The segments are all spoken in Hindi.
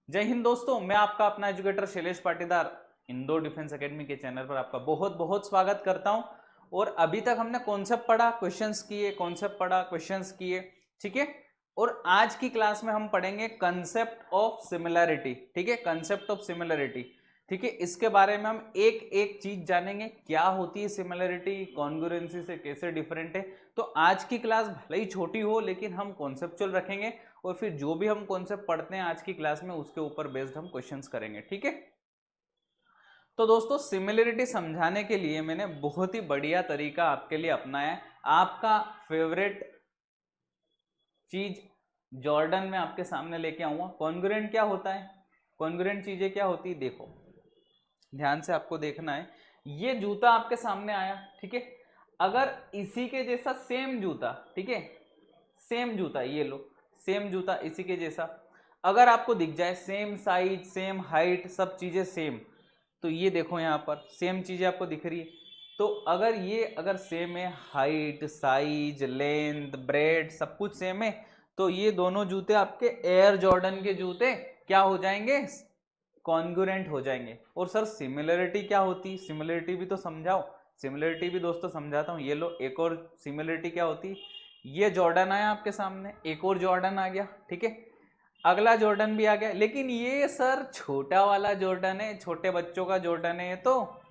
जय हिंद दोस्तों, मैं आपका अपना educator Shailesh Patidar Indore defence academy के चैनल पर आपका बहुत बहुत स्वागत करता हूं। और अभी तक हमने कॉन्सेप्ट पढ़ा, क्वेश्चंस किए, कॉन्सेप्ट पढ़ा, क्वेश्चंस किए, ठीक है। और आज की क्लास में हम पढ़ेंगे कंसेप्ट ऑफ सिमिलैरिटी, ठीक है, कंसेप्ट ऑफ सिमिलैरिटी, ठीक है। इसके बारे में हम एक एक चीज जानेंगे, क्या होती है सिमिलैरिटी, कॉन्ग्रुएंसी से कैसे डिफरेंट है। तो आज की क्लास भले ही छोटी हो लेकिन हम कॉन्सेप्चुअल रखेंगे और फिर जो भी हम कॉन्सेप्ट पढ़ते हैं आज की क्लास में उसके ऊपर बेस्ड हम क्वेश्चंस करेंगे, ठीक है। तो दोस्तों, सिमिलरिटी समझाने के लिए मैंने बहुत ही बढ़िया तरीका आपके लिए अपनाया है। आपका फेवरेट चीज जॉर्डन में आपके सामने लेके आऊंगा। कॉन्ग्रुएंट क्या होता है, कॉन्ग्रुएंट चीजें क्या होती है, देखो ध्यान से आपको देखना है। ये जूता आपके सामने आया, ठीक है। अगर इसी के जैसा सेम जूता, ठीक है, सेम जूता, ये लो सेम जूता इसी के जैसा अगर आपको दिख जाए, सेम साइज, सेम हाइट, सब चीजें सेम, तो ये देखो यहाँ पर सेम चीजें आपको दिख रही है। तो अगर सेम है, हाइट, साइज, लेंथ, ब्रेड सब कुछ सेम है, तो ये दोनों जूते आपके एयर जॉर्डन के जूते क्या हो जाएंगे, कॉन्ग्रुएंट हो जाएंगे। और सर सिमिलरिटी क्या होती है, सिमिलरिटी भी तो समझाओ। सिमिलरिटी भी दोस्तों समझाता हूँ। ये लो एक और सिमिलरिटी क्या होती है। ये जॉर्डन आया आपके सामने, एक और जॉर्डन आ गया, ठीक है, अगला जॉर्डन भी आ गया, लेकिन ये सर छोटा वाला जॉर्डन है, छोटे बच्चों का जॉर्डन है, तो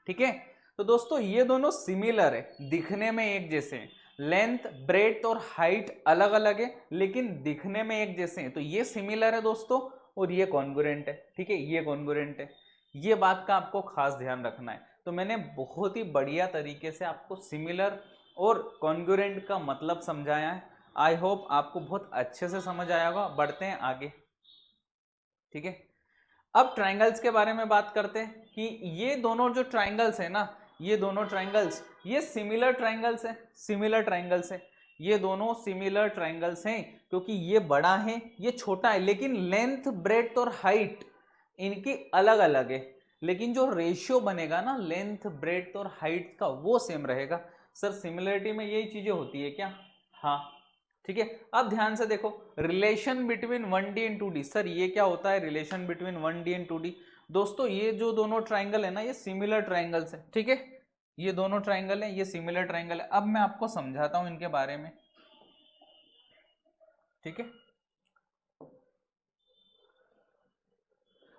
ठीक है। तो दोस्तों ये दोनों सिमिलर है, दिखने में एक जैसे हैं, लेंथ, ब्रेथ और हाइट अलग अलग है लेकिन दिखने में एक जैसे हैं, तो ये सिमिलर है दोस्तों। और ये कॉन्ग्रुएंट है, ठीक है, ये कॉन्ग्रुएंट है। ये बात का आपको खास ध्यान रखना है। तो मैंने बहुत ही बढ़िया तरीके से आपको सिमिलर और कॉन्ग्रुएंट का मतलब समझाया है। आई होप आपको बहुत अच्छे से समझ आया होगा। बढ़ते हैं आगे, ठीक है। अब ट्राइंगल्स के बारे में बात करते हैं कि ये दोनों जो ट्राइंगल्स है ना, ये दोनों ट्राइंगल्स, ये सिमिलर ट्राइंगल्स है, सिमिलर ट्राइंगल्स है। ये दोनों सिमिलर ट्राइंगल्स हैं क्योंकि ये बड़ा है, ये छोटा है, लेकिन लेंथ, ब्रेड्थ और हाइट इनकी अलग अलग है। लेकिन जो रेशियो बनेगा ना लेंथ, ब्रेड्थ और हाइट का, वो सेम रहेगा। सर सिमिलरिटी में यही चीजें होती है क्या? हाँ, ठीक है। अब ध्यान से देखो, relation between 1D and 2D। Sir ये क्या होता है relation between 1D and 2D? दोस्तों ये जो दोनों ट्राइंगल है ना, ये सिमिलर ट्राइंगल्स है, ठीक है। ये दोनों ट्राइंगल है, ये सिमिलर ट्राइंगल है। अब मैं आपको समझाता हूं इनके बारे में, ठीक है।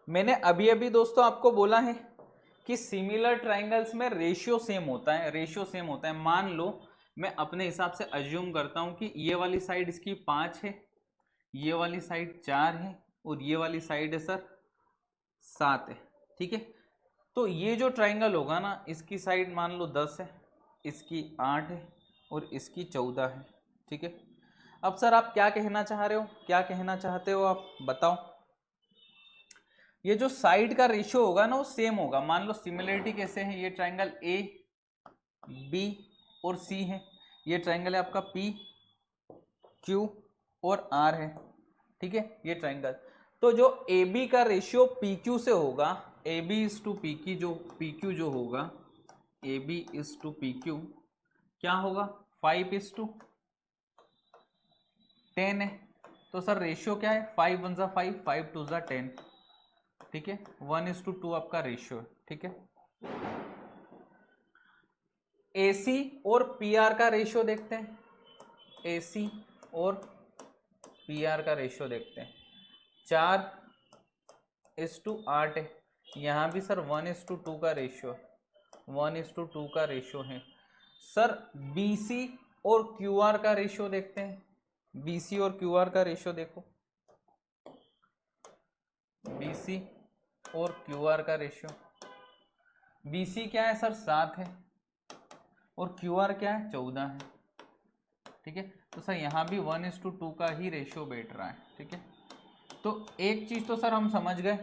मैंने अभी अभी दोस्तों आपको बोला है कि सिमिलर ट्राइंगल्स में रेशियो सेम होता है, रेशियो सेम होता है। मान लो मैं अपने हिसाब से अज्यूम करता हूं कि ये वाली साइड इसकी 5 है, ये वाली साइड 4 है और ये वाली साइड है सर 7 है, ठीक है। तो ये जो ट्राइंगल होगा ना, इसकी साइड मान लो 10 है, इसकी 8 है और इसकी 14 है, ठीक है। अब सर आप क्या कहना चाह रहे हो, क्या कहना चाहते हो आप बताओ। ये जो साइड का रेशियो होगा ना वो सेम होगा। मान लो सिमिलरिटी कैसे है, ये ट्राइंगल ए, बी और सी है, ये ट्राइंगल है आपका पी, क्यू और आर है, ठीक है, ये ट्राइंगल। तो जो ए बी का रेशियो पी क्यू से होगा, A B is to P की जो पी क्यू जो होगा, A B is to P Q क्या होगा, 5:10 है। तो सर रेशियो क्या है, 5 1 जा 5, 5 2 जा 10, ठीक है, 1:2 आपका रेशियो है, ठीक है। एसी और पीआर का रेशियो देखते हैं, एसी और पीआर का रेशियो देखते हैं। 4:8 है, यहाँ भी सर 1:2 का रेशियो, 1:2 का रेशियो है। सर बीसी और क्यूआर का रेशियो देखते हैं, बीसी और क्यूआर का रेशियो देखो, बीसी और क्यूआर का रेशियो, बीसी क्या है सर 7 है और क्यूआर क्या है 14 है, ठीक है। तो सर यहाँ भी 1:2 का ही रेशियो बैठ रहा है, ठीक है। तो एक चीज तो सर हम समझ गए,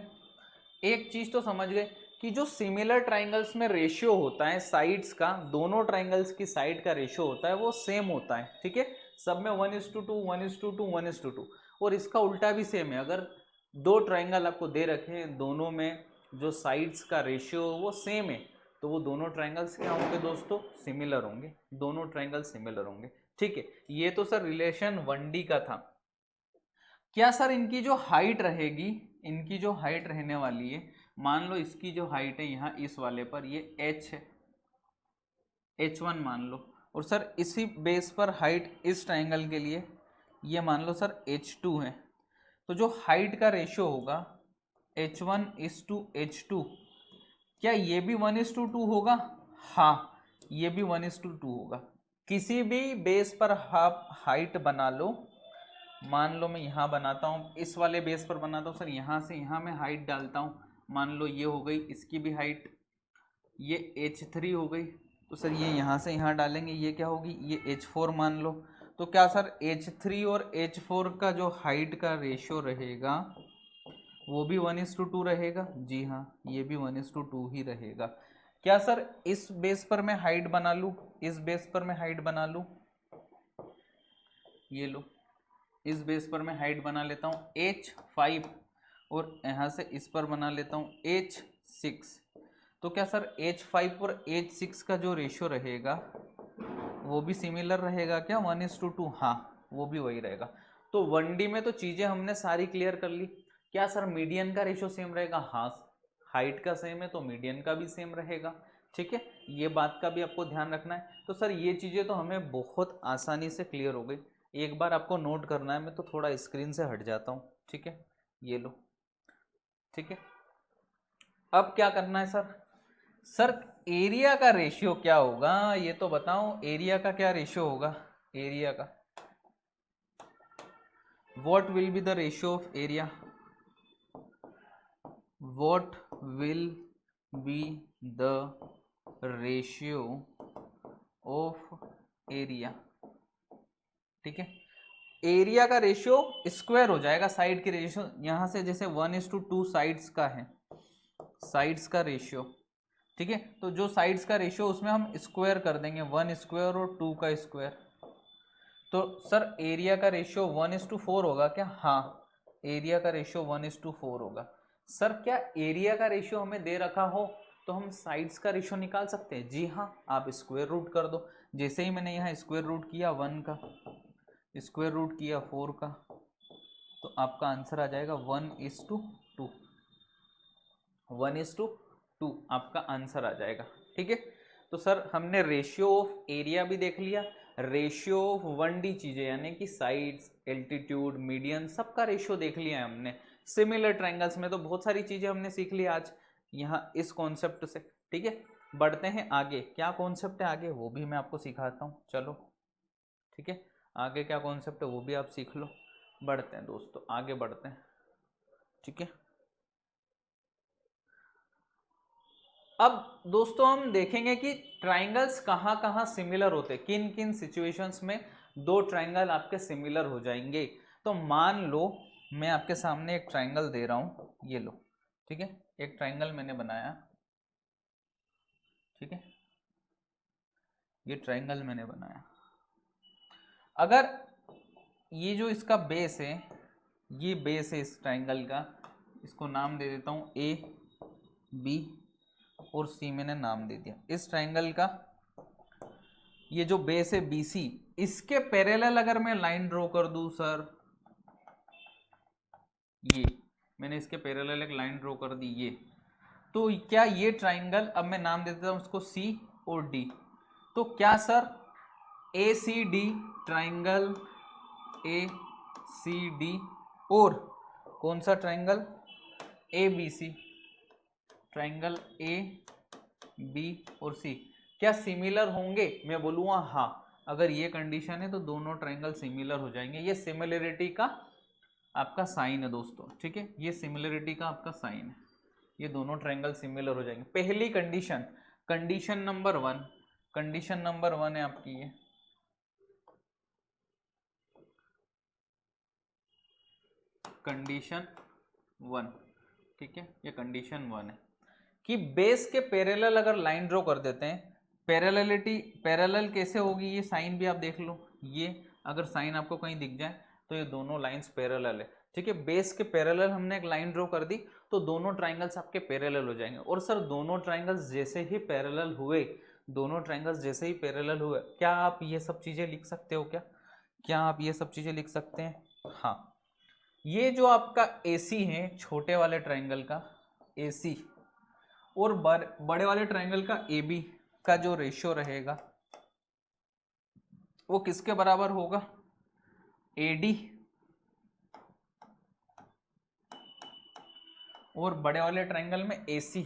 एक चीज तो समझ गए कि जो सिमिलर ट्राइंगल्स में रेशियो होता है साइड्स का, दोनों ट्राइंगल्स की साइड का रेशियो होता है वो सेम होता है, ठीक है। सब में 1:2 1:2 1:2। और इसका उल्टा भी सेम है। अगर दो ट्राइंगल आपको दे रखे हैं, दोनों में जो साइड्स का रेशियो वो सेम है, तो वो दोनों ट्राइंगल्स क्या होंगे दोस्तों, सिमिलर होंगे, दोनों ट्राइंगल सिमिलर होंगे, ठीक है। ये तो सर रिलेशन 1D का था। क्या सर इनकी जो हाइट रहेगी, इनकी जो हाइट रहने वाली है, मान लो इसकी जो हाइट है यहाँ इस वाले पर ये h है, h1 मान लो, और सर इसी बेस पर हाइट इस ट्राइंगल के लिए ये मान लो सर h2 है। तो जो हाइट का रेशियो होगा h1:h2, क्या ये भी 1:2 होगा? हाँ, ये भी 1:2 होगा। किसी भी बेस पर आप हाइट बना लो, मान लो मैं यहाँ बनाता हूँ, इस वाले बेस पर बनाता हूँ सर, यहाँ से यहाँ मैं हाइट डालता हूँ, मान लो ये हो गई इसकी भी हाइट, ये h3 हो गई, तो सर ये यहाँ से यहाँ डालेंगे, ये क्या होगी, ये h4 मान लो। तो क्या सर h3 और h4 का जो हाइट का रेशियो रहेगा वो भी 1:2 रहेगा? जी हाँ, ये भी 1:2 ही रहेगा। क्या सर इस बेस पर मैं हाइट बना लूँ, इस बेस पर मैं हाइट बना लूँ, ये लो, इस बेस पर मैं हाइट बना लेता हूँ h5 और यहाँ से इस पर बना लेता हूँ h6। तो क्या सर h5 और h6 का जो रेशियो रहेगा वो भी सिमिलर रहेगा क्या, 1:2? हाँ, वो भी वही रहेगा। तो 1D में तो चीज़ें हमने सारी क्लियर कर ली। क्या सर मीडियन का रेशियो सेम रहेगा? हाँ, हाइट का सेम है तो मीडियन का भी सेम रहेगा। ठीक है, ये बात का भी आपको ध्यान रखना है। तो सर ये चीज़ें तो हमें बहुत आसानी से क्लियर हो गई। एक बार आपको नोट करना है, मैं तो थोड़ा स्क्रीन से हट जाता हूँ। ठीक है, ये लो। ठीक है, अब क्या करना है सर? सर एरिया का रेशियो क्या होगा ये तो बताओ, एरिया का क्या रेशियो होगा? एरिया का what will be the ratio of area? What will be the ratio of area? ठीक है, एरिया का रेशियो स्क्वायर हो जाएगा साइड के रेशियो, यहां से जैसे 1:2 साइड्स का है, साइड्स का रेशियो। ठीक है, तो जो साइड्स का रेशियो उसमें हम स्क्वायर कर देंगे, 1 स्क्वायर और 2 का स्क्वायर। तो सर एरिया का रेशियो 1:4 होगा क्या? हाँ, एरिया का रेशियो 1:4 होगा। सर क्या एरिया का रेशियो हमें दे रखा हो तो हम साइड्स का रेशियो निकाल सकते हैं? जी हाँ, आप स्क्वायर रूट कर दो। जैसे ही मैंने यहाँ स्क्वायर रूट किया 1 का, स्क्वायर रूट किया 4 का, तो आपका आंसर आ जाएगा 1:2, 1:2 आपका आंसर आ जाएगा। ठीक है, तो सर हमने रेशियो ऑफ एरिया भी देख लिया, रेशियो ऑफ 1D चीजें यानी कि साइड्स, एल्टीट्यूड, मीडियन, सबका रेशियो देख लिया है हमने। सिमिलर ट्रायंगल्स में तो बहुत सारी चीजें हमने सीख ली आज यहाँ इस कॉन्सेप्ट से। ठीक है, बढ़ते हैं आगे। क्या कॉन्सेप्ट है आगे वो भी मैं आपको सिखाता हूँ, चलो। ठीक है, आगे क्या कॉन्सेप्ट है वो भी आप सीख लो। बढ़ते हैं दोस्तों, आगे बढ़ते हैं। ठीक है, अब दोस्तों हम देखेंगे कि ट्राइंगल्स कहाँ कहाँ सिमिलर होते हैं, किन किन सिचुएशंस में दो ट्राइंगल आपके सिमिलर हो जाएंगे। तो मान लो मैं आपके सामने एक ट्राइंगल दे रहा हूँ, ये लो। ठीक है, एक ट्राइंगल मैंने बनाया। ठीक है, ये ट्राइंगल मैंने बनाया। अगर ये जो इसका बेस है, ये बेस है इस ट्राइंगल का, इसको नाम दे देता हूँ ए, बी और सी मैंने नाम दे दिया। इस ट्राइंगल का ये जो बेस है BC, इसके पैरेलल अगर मैं लाइन ड्रॉ कर दूं सर, ये मैंने इसके पैरेलल एक लाइन ड्रॉ कर दी, ये तो क्या ये ट्राइंगल, अब मैं नाम दे देता हूं उसको C और D, तो क्या सर ACD ट्राइंगल, ACD और कौन सा triangle ABC, triangle A, B और C क्या सिमिलर होंगे? मैं बोलूँगा हाँ, अगर ये कंडीशन है तो दोनों ट्राइंगल सिमिलर हो जाएंगे। ये सिमिलरिटी का आपका साइन है दोस्तों। ठीक है, ये सिमिलरिटी का आपका साइन है, ये दोनों ट्राइंगल सिमिलर हो जाएंगे। पहली condition, condition number 1, condition number 1 है आपकी ये, कंडीशन 1। ठीक है, ये कंडीशन 1 है कि बेस के पैरेलल अगर लाइन ड्रॉ कर देते हैं, पैरेललिटी, पैरेलल कैसे होगी ये साइन भी आप देख लो, ये अगर साइन आपको कहीं दिख जाए तो ये दोनों लाइंस पैरेलल है। ठीक है, बेस के पैरेलल हमने एक लाइन ड्रॉ कर दी तो दोनों ट्राइंगल्स आपके पैरेलल हो जाएंगे। और सर दोनों ट्राइंगल्स जैसे ही पैरेलल हुए, दोनों ट्राइंगल्स जैसे ही पैरेलल हुए, क्या आप ये सब चीजें लिख सकते हो? क्या क्या आप ये सब चीजें लिख सकते हैं? हाँ, ये जो आपका AC है छोटे वाले ट्रायंगल का AC और बड़े वाले ट्रायंगल का AB का जो रेशियो रहेगा वो किसके बराबर होगा? AD और बड़े वाले ट्रायंगल में AC,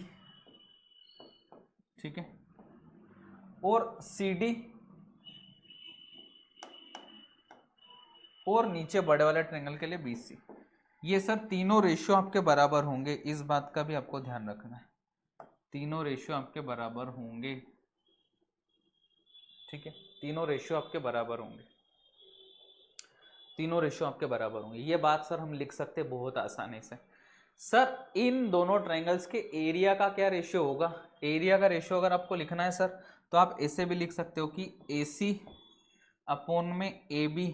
ठीक है, और CD और नीचे बड़े वाले ट्रायंगल के लिए BC। ये सर तीनों रेशियो आपके बराबर होंगे, इस बात का भी आपको ध्यान रखना है, तीनों रेशियो आपके बराबर होंगे, ठीक है, तीनों रेशियो आपके बराबर होंगे, तीनों रेशियो आपके बराबर होंगे। ये बात सर हम लिख सकते हैं बहुत आसानी से। सर इन दोनों ट्रायंगल्स के एरिया का क्या रेशियो होगा? एरिया का रेशियो अगर आपको लिखना है सर तो आप ऐसे भी लिख सकते हो कि AC अपॉन में AB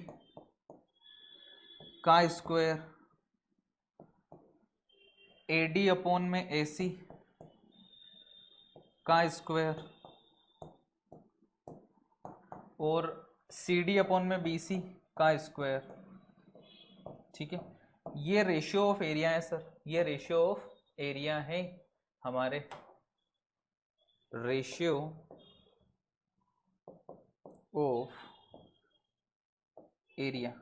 का स्क्वायर, AD अपॉन में AC का स्क्वायर और CD अपॉन में BC का स्क्वायर, ठीक है। ये रेशियो ऑफ एरिया है सर, ये रेशियो ऑफ एरिया है हमारे, रेशियो ऑफ एरिया,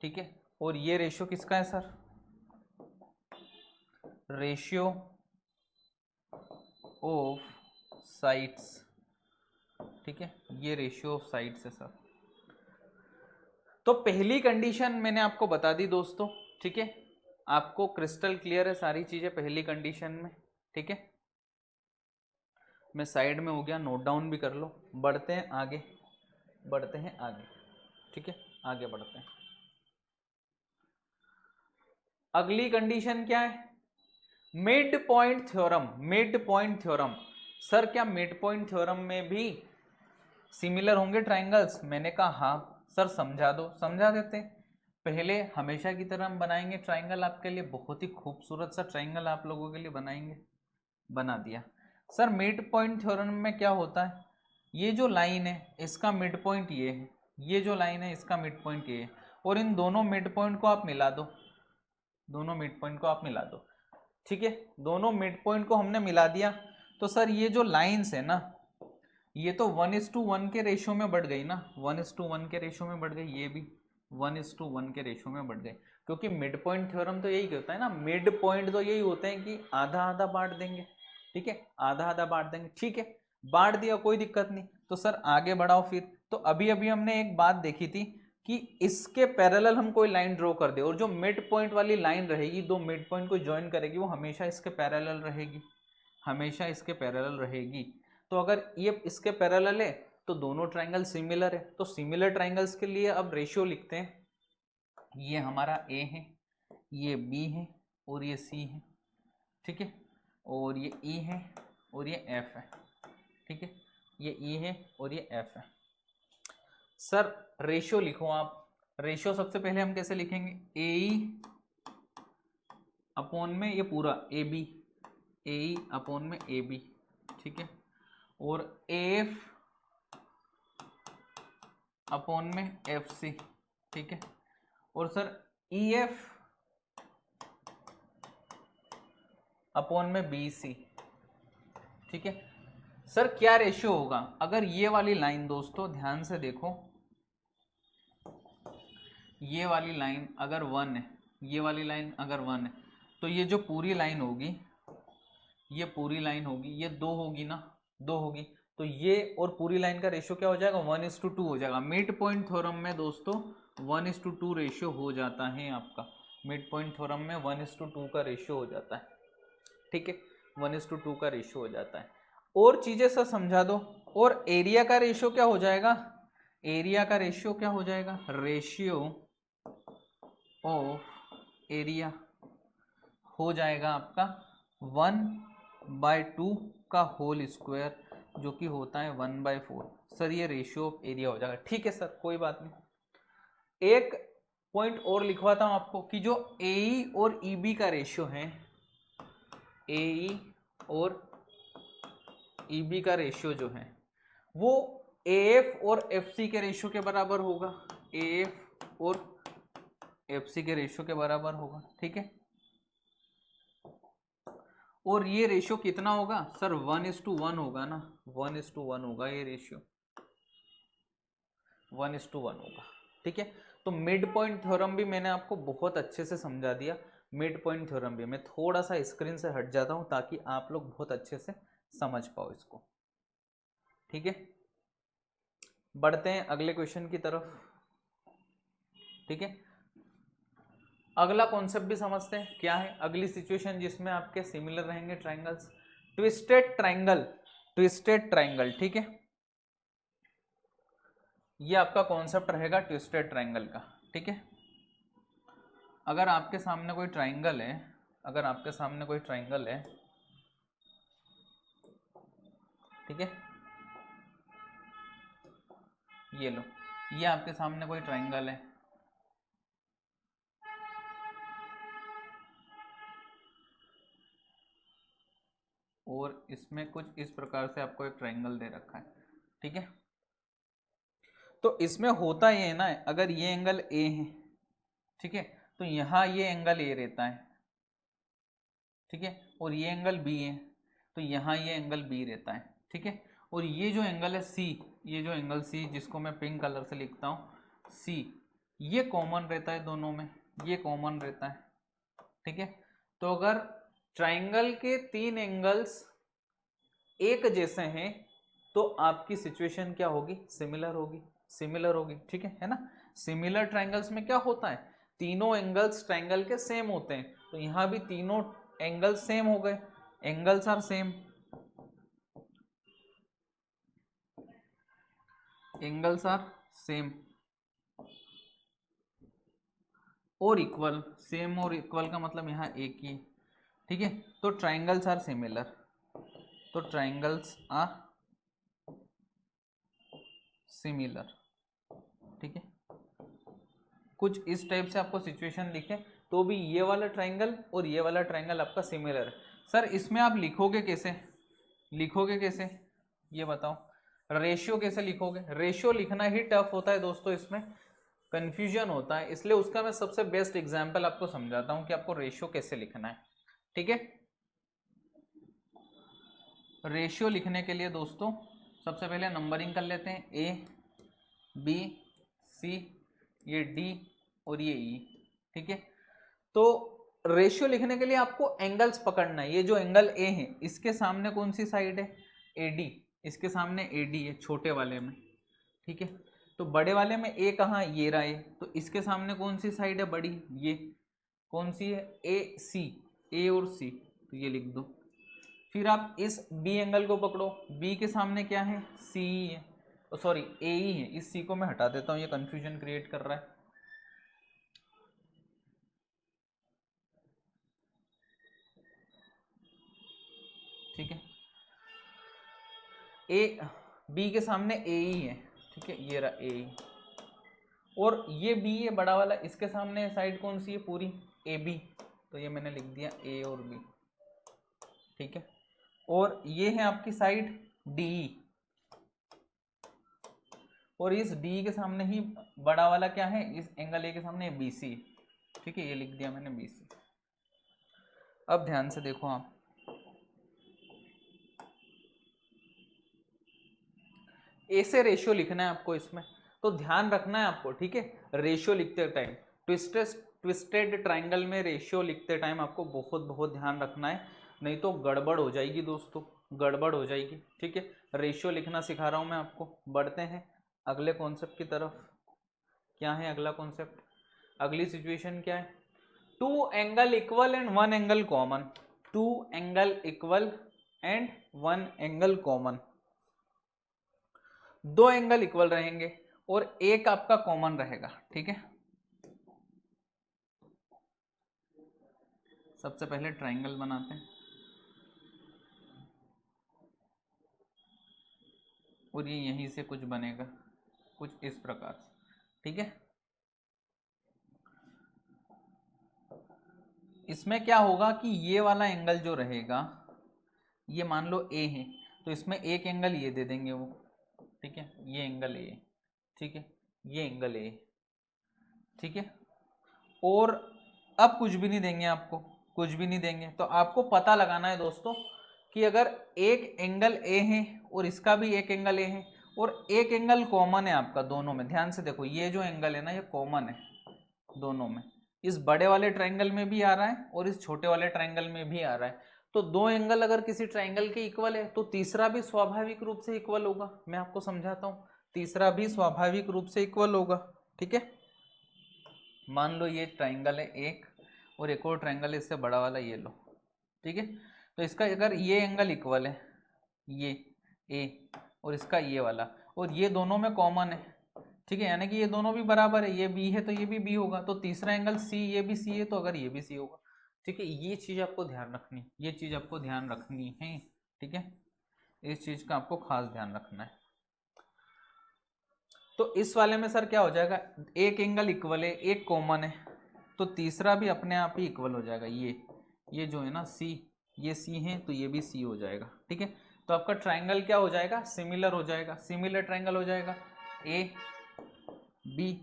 ठीक है। और ये रेशियो किसका है सर? रेशियो ऑफ साइड्स, ठीक है, ये रेशियो ऑफ साइड्स है सर। तो पहली कंडीशन मैंने आपको बता दी दोस्तों, ठीक है, आपको क्रिस्टल क्लियर है सारी चीजें पहली कंडीशन में, ठीक है। मैं साइड में हो गया, नोट डाउन भी कर लो। बढ़ते हैं आगे, बढ़ते हैं आगे, ठीक है, आगे बढ़ते हैं। अगली कंडीशन क्या है? Mid point theorem. Mid point theorem sir, क्या मिड पॉइंट थ्योरम में भी सिमिलर होंगे ट्रायंगल्स? मैंने कहा हाँ सर, समझा दो। समझा देते। पहले हमेशा की तरह हम बनाएंगे ट्रायंगल आपके लिए, बहुत ही खूबसूरत सा ट्रायंगल आप लोगों के लिए बनाएंगे। बना दिया सर। मिड पॉइंट थ्योरम में क्या होता है? ये जो लाइन है इसका मिड पॉइंट ये है, ये जो लाइन है इसका मिड पॉइंट ये है, और इन दोनों मिड पॉइंट को आप मिला दो, दोनों मिड पॉइंट को आप मिला दो, ठीक है। दोनों मिड पॉइंट को हमने मिला दिया तो सर ये जो लाइंस है ना, ये तो 1:1 के रेशियो में बढ़ गई ना, 1:1 के रेशियो में बढ़ गई, ये भी 1:1 के रेशियो में बढ़ गई, क्योंकि मिड पॉइंट थ्योरम तो यही होता है ना, मिड पॉइंट तो यही होते हैं कि आधा आधा बांट देंगे, ठीक है, आधा आधा बांट देंगे, ठीक है। बांट दिया, कोई दिक्कत नहीं। तो सर आगे बढ़ाओ फिर। तो अभी अभी हमने एक बात देखी थी कि इसके पैरेलल हम कोई लाइन ड्रॉ कर दे, और जो मिड पॉइंट वाली लाइन रहेगी, दो मिड पॉइंट को ज्वाइन करेगी, वो हमेशा इसके पैरेलल रहेगी, हमेशा इसके पैरेलल रहेगी। तो अगर ये इसके पैरेलल है तो दोनों ट्रायंगल सिमिलर है। तो सिमिलर ट्रायंगल्स के लिए अब रेशियो लिखते हैं। ये हमारा A है, ये B है और ये C है, ठीक है, और ये E है और ये F है, ठीक है, ये E है और ये F है। सर रेशियो लिखो आप। रेशियो सबसे पहले हम कैसे लिखेंगे? AE अपॉन में ये पूरा AB, AE अपॉन में AB, ठीक है, और AF अपॉन में FC, ठीक है, और सर EF अपॉन में BC, ठीक है। सर क्या रेशियो होगा? अगर ये वाली लाइन दोस्तों ध्यान से देखो, ये वाली लाइन अगर 1 है, ये वाली लाइन अगर 1 है, तो ये जो पूरी लाइन होगी, ये पूरी लाइन होगी, ये 2 होगी ना, 2 होगी, तो ये और पूरी लाइन का रेशियो क्या हो जाएगा? 1:2 हो जाएगा। मिड पॉइंट थ्योरम में दोस्तों 1:2 रेशियो हो जाता है आपका। मिड पॉइंट थ्योरम में 1:2 का रेशियो हो जाता है, ठीक है, 1:2 का रेशियो हो जाता है। और चीजें सर समझा दो। और एरिया का रेशियो क्या हो जाएगा? एरिया का रेशियो क्या हो जाएगा? रेशियो ऑफ एरिया हो जाएगा आपका 1/2 का होल स्क्वायर, जो कि होता है 1/4। सर ये रेशियो ऑफ एरिया हो जाएगा, ठीक है सर, कोई बात नहीं। एक पॉइंट और लिखवाता हूं आपको कि जो AE और EB का रेशियो है, AE और EB का रेशियो जो है वो AF और FC के रेशियो के बराबर होगा। AF और FC के रेशियो के बराबर होगा, ठीक है। और ये रेशियो कितना होगा सर? 1:1 होगा ना, 1:1 होगा ये रेशियो, 1:1 होगा, ठीक है। तो मिड पॉइंट थ्योरम भी मैंने आपको बहुत अच्छे से समझा दिया। मिड पॉइंट थ्योरम भी मैं थोड़ा सा स्क्रीन से हट जाता हूं ताकि आप लोग बहुत अच्छे से समझ पाओ इसको, ठीक है। बढ़ते हैं अगले क्वेश्चन की तरफ, ठीक है। अगला कॉन्सेप्ट भी समझते हैं क्या है। अगली सिचुएशन जिसमें आपके सिमिलर रहेंगे triangles, twisted triangle, twisted triangle, ठीक है। ये आपका कॉन्सेप्ट रहेगा ट्विस्टेड ट्राइंगल का, ठीक है। अगर आपके सामने कोई ट्राइंगल है, अगर आपके सामने कोई ट्राइंगल है, ठीक है, ये लो, ये आपके सामने कोई ट्राइंगल है, और इसमें कुछ इस प्रकार से आपको एक ट्राइंगल दे रखा है, ठीक है। तो इसमें होता ये है ना, अगर ये एंगल ए है, ठीक है, तो यहाँ ये एंगल ए रहता है, ठीक है, और ये एंगल बी है, तो यहाँ ये एंगल बी रहता है, ठीक है। और ये जो एंगल है सी, ये जो एंगल सी जिसको मैं पिंक कलर से लिखता हूँ सी, ये कॉमन रहता है दोनों में, ये कॉमन रहता है, ठीक है। तो अगर ट्राइंगल के 3 एंगल्स एक जैसे हैं तो आपकी सिचुएशन क्या होगी? सिमिलर होगी, सिमिलर होगी, ठीक है ना। सिमिलर ट्राइंगल्स में क्या होता है? तीनों एंगल्स ट्राइंगल के सेम होते हैं, तो यहां भी तीनों एंगल्स सेम हो गए, angles are same, angles are same और इक्वल, सेम और इक्वल का मतलब यहाँ एक ही, ठीक है। तो ट्राइंगल्स आर सिमिलर, तो ट्राइंगल्स आर सिमिलर, ठीक है। कुछ इस टाइप से आपको सिचुएशन लिखे तो भी ये वाला ट्राइंगल और ये वाला ट्राइंगल आपका सिमिलर है। सर इसमें आप लिखोगे कैसे, लिखोगे कैसे ये बताओ? रेशियो कैसे लिखोगे? रेशियो लिखना ही टफ होता है दोस्तों, इसमें कंफ्यूजन होता है, इसलिए उसका मैं सबसे बेस्ट एग्जांपल आपको समझाता हूं कि आपको रेशियो कैसे लिखना है, ठीक है। रेशियो लिखने के लिए दोस्तों सबसे पहले नंबरिंग कर लेते हैं, ए बी सी, ये डी और ये ई, ठीक है। तो रेशियो लिखने के लिए आपको एंगल्स पकड़ना है। ये जो एंगल ए है इसके सामने कौन सी साइड है? एडी, इसके सामने एडी है छोटे वाले में, ठीक है। तो बड़े वाले में ए कहाँ? ये रहा है, तो इसके सामने कौन सी साइड है बड़ी? ये कौन सी है? ए सी, ए और सी, तो ये लिख दो। फिर आप इस बी एंगल को पकड़ो, बी के सामने क्या है? सी है, सॉरी ए ही है, इस सी को मैं हटा देता हूँ, ये कंफ्यूजन क्रिएट कर रहा है, ठीक है। ए बी के सामने ए ही है, ठीक है, ये रहा ए, और ये बी है बड़ा वाला, इसके सामने साइड कौन सी है? पूरी ए बी, तो ये मैंने लिख दिया ए और बी, ठीक है। और ये है आपकी साइड डी, और इस डी के सामने ही बड़ा वाला क्या है? इस एंगल ए के सामने बी सी, ठीक है, ये लिख दिया मैंने बी सी। अब ध्यान से देखो आप, ए से रेशियो लिखना है आपको इसमें, तो ध्यान रखना है आपको, ठीक है। रेशियो लिखते टाइम, ट्विस्टेड ट्राइंगल में रेशियो लिखते टाइम आपको बहुत बहुत ध्यान रखना है, नहीं तो गड़बड़ हो जाएगी दोस्तों, गड़बड़ हो जाएगी, ठीक है। रेशियो लिखना सिखा रहा हूं मैं आपको। बढ़ते हैं अगले कॉन्सेप्ट की तरफ। क्या है अगला कॉन्सेप्ट? अगली सिचुएशन क्या है? Two angle equal and one angle common, two angle equal and one angle common, दो एंगल इक्वल रहेंगे और एक आपका कॉमन रहेगा, ठीक है। सबसे पहले ट्राइंगल बनाते हैं, और ये यहीं से कुछ बनेगा, कुछ इस प्रकार से, ठीक है। इसमें क्या होगा कि ये वाला एंगल जो रहेगा, ये मान लो ए है, तो इसमें एक एंगल ये दे देंगे वो, ठीक है, ये एंगल ए, ठीक है, ये एंगल ए, ठीक है। और अब कुछ भी नहीं देंगे, आपको कुछ भी नहीं देंगे। तो आपको पता लगाना है दोस्तों कि अगर एक एंगल ए है और इसका भी एक एंगल ए है और एक एंगल कॉमन है आपका दोनों में, ध्यान से देखो ये जो एंगल है ना ये कॉमन है दोनों में, इस बड़े वाले ट्रायंगल में भी आ रहा है और इस छोटे वाले ट्रायंगल में भी आ रहा है। तो दो एंगल अगर किसी ट्रायंगल के इक्वल है तो तीसरा भी स्वाभाविक रूप से इक्वल होगा। मैं आपको समझाता हूँ, तीसरा भी स्वाभाविक रूप से इक्वल होगा। ठीक है, मान लो ये ट्रायंगल है एक और एक और ट्रायंगल है इससे बड़ा वाला, ये लो। ठीक है, तो इसका अगर ये एंगल इक्वल है, ये ए और इसका ये वाला, और ये दोनों में कॉमन है, ठीक है, यानी कि ये दोनों भी बराबर है, ये बी है तो ये भी बी होगा, तो तीसरा एंगल सी, ये भी सी है तो अगर ये भी सी होगा। ठीक है, ये चीज आपको ध्यान रखनी, ये चीज आपको ध्यान रखनी है। ठीक है, इस चीज का आपको खास ध्यान रखना है। तो इस वाले में सर क्या हो जाएगा, एक एंगल इक्वल है, एक कॉमन है, तो तीसरा भी अपने आप ही इक्वल हो जाएगा। ये जो है ना सी, ये सी है तो ये भी सी हो जाएगा। ठीक है, तो आपका ट्रायंगल क्या हो जाएगा, सिमिलर हो जाएगा, सिमिलर ट्रायंगल हो जाएगा ए बी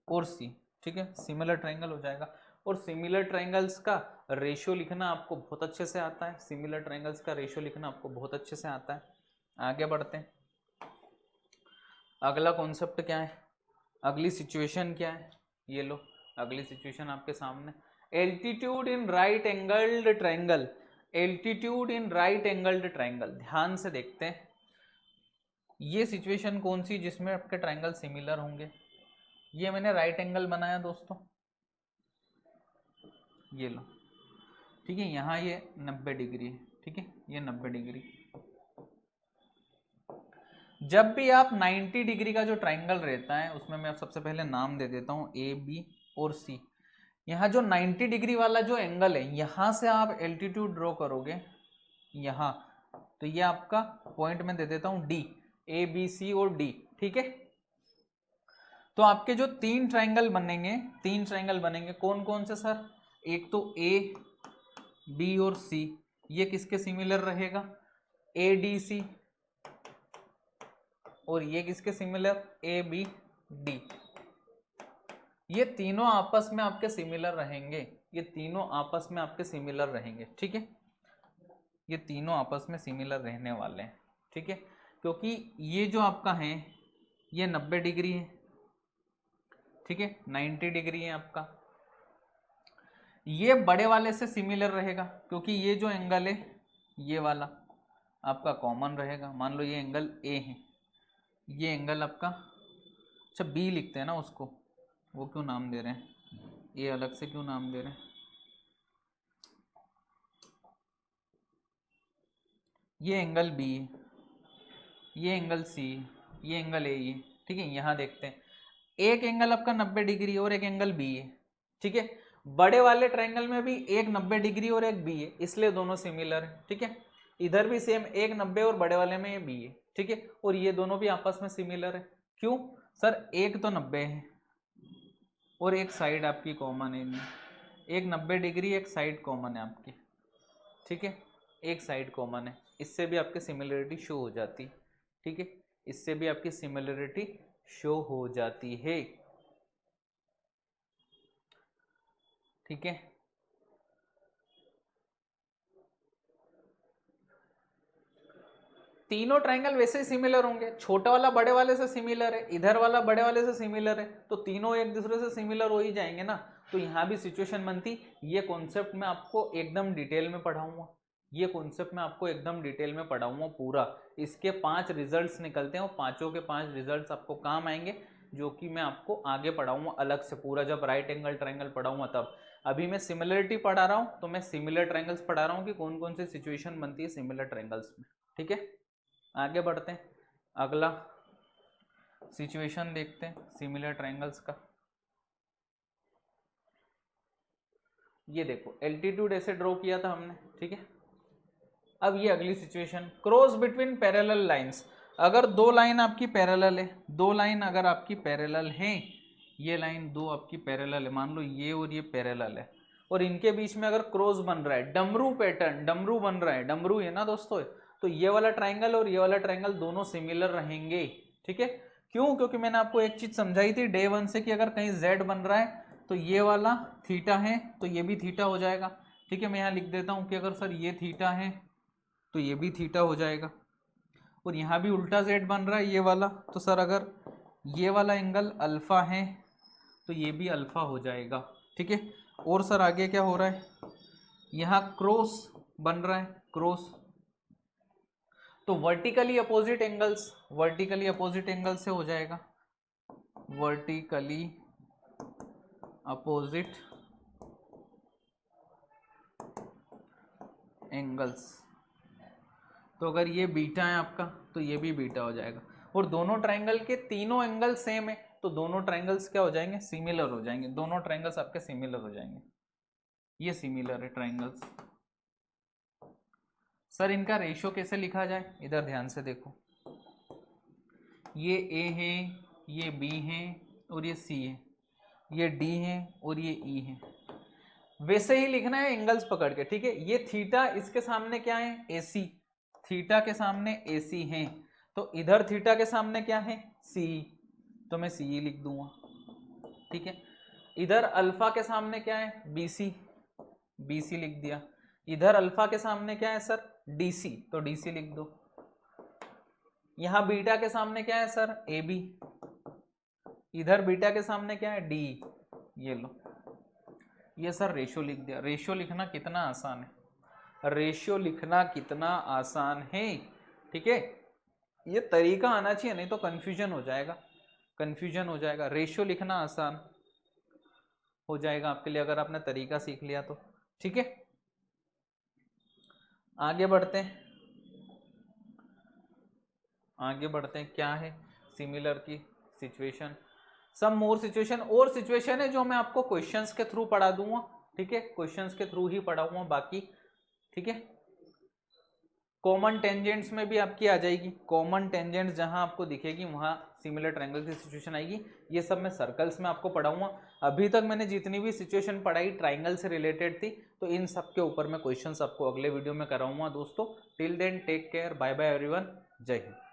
और सी। ठीक है, सिमिलर ट्रायंगल हो जाएगा। और सिमिलर ट्रायंगल्स का रेशियो लिखना आपको बहुत अच्छे से आता है, सिमिलर ट्रायंगल्स का रेशियो लिखना आपको बहुत अच्छे से आता है। आगे बढ़ते हैं, अगला कॉन्सेप्ट क्या है, अगली सिचुएशन क्या है, ये लो अगली सिचुएशन आपके सामने, altitude in right angled triangle, altitude in right angled triangle. ध्यान से देखते हैं ये सिचुएशन कौन सी जिसमें आपके ट्रायंगल सिमिलर होंगे। ये मैंने राइट एंगल बनाया दोस्तों, ये लो। ठीक है, यहाँ ये 90 डिग्री है। ठीक है, ये 90 डिग्री। जब भी आप 90 डिग्री का जो ट्रायंगल रहता है उसमें मैं सबसे पहले नाम दे देता हूँ ए बी और सी। यहाँ जो 90 डिग्री वाला जो एंगल है, यहाँ से आप एल्टीट्यूड ड्रॉ करोगे यहाँ, तो ये आपका पॉइंट में दे देता हूँ डी, ए बी सी और डी। ठीक है, तो आपके जो तीन ट्रायंगल बनेंगे, तीन ट्रायंगल बनेंगे कौन कौन से सर, एक तो ए बी और सी, ये किसके सिमिलर रहेगा, ए डी सी, और ये किसके सिमिलर, ए बी डी। ये तीनों आपस में आपके सिमिलर रहेंगे, ये तीनों आपस में आपके सिमिलर रहेंगे। ठीक है, ये तीनों आपस में सिमिलर रहने वाले हैं। ठीक है, क्योंकि ये जो आपका है ये 90 डिग्री है। ठीक है, 90 डिग्री है आपका, ये बड़े वाले से सिमिलर रहेगा क्योंकि ये जो एंगल है ये वाला आपका कॉमन रहेगा। मान लो ये एंगल ए है, ये एंगल आपका, अच्छा बी लिखते हैं ना उसको, वो क्यों नाम दे रहे हैं, ये अलग से क्यों नाम दे रहे हैं, ये एंगल बी, ये एंगल सी, ये एंगल ए है। ठीक है, यहाँ देखते हैं एक एंगल आपका 90 डिग्री और एक एंगल बी है। ठीक है, बड़े वाले ट्रायंगल में भी एक 90 डिग्री और एक बी है, इसलिए दोनों सिमिलर है। ठीक है, इधर भी सेम एक 90 और बड़े वाले में ये बी है। ठीक है, और ये दोनों भी आपस में सिमिलर है। क्यों सर, एक तो 90 है और एक साइड आपकी कॉमन है, एक 90 डिग्री एक साइड कॉमन है आपकी। ठीक है, एक साइड कॉमन है, इससे भी आपकी सिमिलरिटी शो हो जाती है। ठीक है, इससे भी आपकी सिमिलरिटी शो हो जाती है। ठीक है, तीनों ट्रायंगल वैसे ही सिमिलर होंगे, छोटा वाला बड़े वाले से सिमिलर है, इधर वाला बड़े वाले से सिमिलर है, तो तीनों एक दूसरे से सिमिलर हो ही जाएंगे ना। तो यहाँ भी सिचुएशन बनती, ये कॉन्सेप्ट मैं आपको एकदम डिटेल में पढ़ाऊंगा, ये कॉन्सेप्ट मैं आपको एकदम डिटेल में पढ़ाऊंगा पूरा। इसके 5 रिजल्ट्स निकलते हैं और पांचों के 5 रिजल्ट्स आपको काम आएंगे, जो कि मैं आपको आगे पढ़ाऊंगा अलग से पूरा, जब राइट एंगल ट्रायंगल पढ़ाऊंगा तब। अभी मैं सिमिलरिटी पढ़ा रहा हूँ तो मैं सिमिलर ट्रायंगल्स पढ़ा रहा हूँ कि कौन कौन सी सिचुएशन बनती है सिमिलर ट्रायंगल्स में। ठीक है, आगे बढ़ते हैं, अगला सिचुएशन देखते हैं सिमिलर ट्रायंगल्स का। ये देखो एल्टीट्यूड ऐसे ड्रॉ किया था हमने। ठीक है, अब ये अगली situation, cross between parallel lines. अगर दो लाइन आपकी पैरेलल है, दो लाइन अगर आपकी पैरेलल है, ये लाइन दो आपकी पैरेलल है, मान लो ये और ये पैरेलल है, और इनके बीच में अगर क्रॉस बन रहा है, डमरू पैटर्न, डमरू बन रहा है, डमरू है ना दोस्तों, तो ये वाला ट्रायंगल और ये वाला ट्रायंगल दोनों सिमिलर रहेंगे। ठीक है, क्यों, क्योंकि मैंने आपको एक चीज समझाई थी डे 1 से कि अगर कहीं जेड बन रहा है तो ये वाला थीटा है तो ये भी थीटा हो जाएगा। ठीक है, मैं यहाँ लिख देता हूँ कि अगर सर ये थीटा है तो ये भी थीटा हो जाएगा, और यहाँ भी उल्टा जेड बन रहा है ये वाला, तो सर अगर ये वाला एंगल अल्फा है तो ये भी अल्फा हो जाएगा। ठीक है, और सर आगे क्या हो रहा है, यहाँ क्रॉस बन रहा है, क्रॉस, तो vertically opposite angles, vertically opposite angle से हो जाएगा, वर्टिकली अपोजिट एंगल्स। तो अगर ये बीटा है आपका तो ये भी बीटा हो जाएगा, और दोनों ट्रायंगल के तीनों एंगल सेम है तो दोनों ट्रायंगल्स क्या हो जाएंगे, सिमिलर हो जाएंगे, दोनों ट्रायंगल्स आपके सिमिलर हो जाएंगे, ये सिमिलर है ट्रायंगल्स। सर इनका रेशियो कैसे लिखा जाए, इधर ध्यान से देखो, ये ए है, ये बी है और ये सी है, ये डी है और ये ई है, वैसे ही लिखना है एंगल्स पकड़ के। ठीक है, ये थीटा इसके सामने क्या है, AC, थीटा के सामने AC है, तो इधर थीटा के सामने क्या है, CE, तो मैं CE लिख दूंगा। ठीक है, इधर अल्फा के सामने क्या है, BC, BC लिख दिया, इधर अल्फा के सामने क्या है सर, DC, तो DC लिख दो। यहां बीटा के सामने क्या है सर, AB, इधर बीटा के सामने क्या है, DE, ये लो, ये सर रेशियो लिख दिया। रेशियो लिखना कितना आसान है, रेशियो लिखना कितना आसान है। ठीक है, ये तरीका आना चाहिए, नहीं तो कंफ्यूजन हो जाएगा, कंफ्यूजन हो जाएगा। रेशियो लिखना आसान हो जाएगा आपके लिए अगर आपने तरीका सीख लिया तो। ठीक है, आगे बढ़ते हैं, आगे बढ़ते हैं। क्या है सिमिलर की सिचुएशन, सम मोर सिचुएशन, और सिचुएशन है जो मैं आपको क्वेश्चंस के थ्रू पढ़ा दूंगा। ठीक है, क्वेश्चंस के थ्रू ही पढ़ाऊंगा बाकी। ठीक है, कॉमन टेंजेंट्स में भी आपकी आ जाएगी, कॉमन टेंजेंट्स जहां आपको दिखेगी वहां सिमिलर ट्रायंगल की सिचुएशन आएगी। ये सब मैं सर्कल्स में आपको पढ़ाऊंगा। अभी तक मैंने जितनी भी सिचुएशन पढ़ाई ट्रायंगल से रिलेटेड थी, तो इन सब के ऊपर मैं क्वेश्चंस आपको अगले वीडियो में कराऊंगा दोस्तों। Till then take care, bye bye everyone, जय हिंद।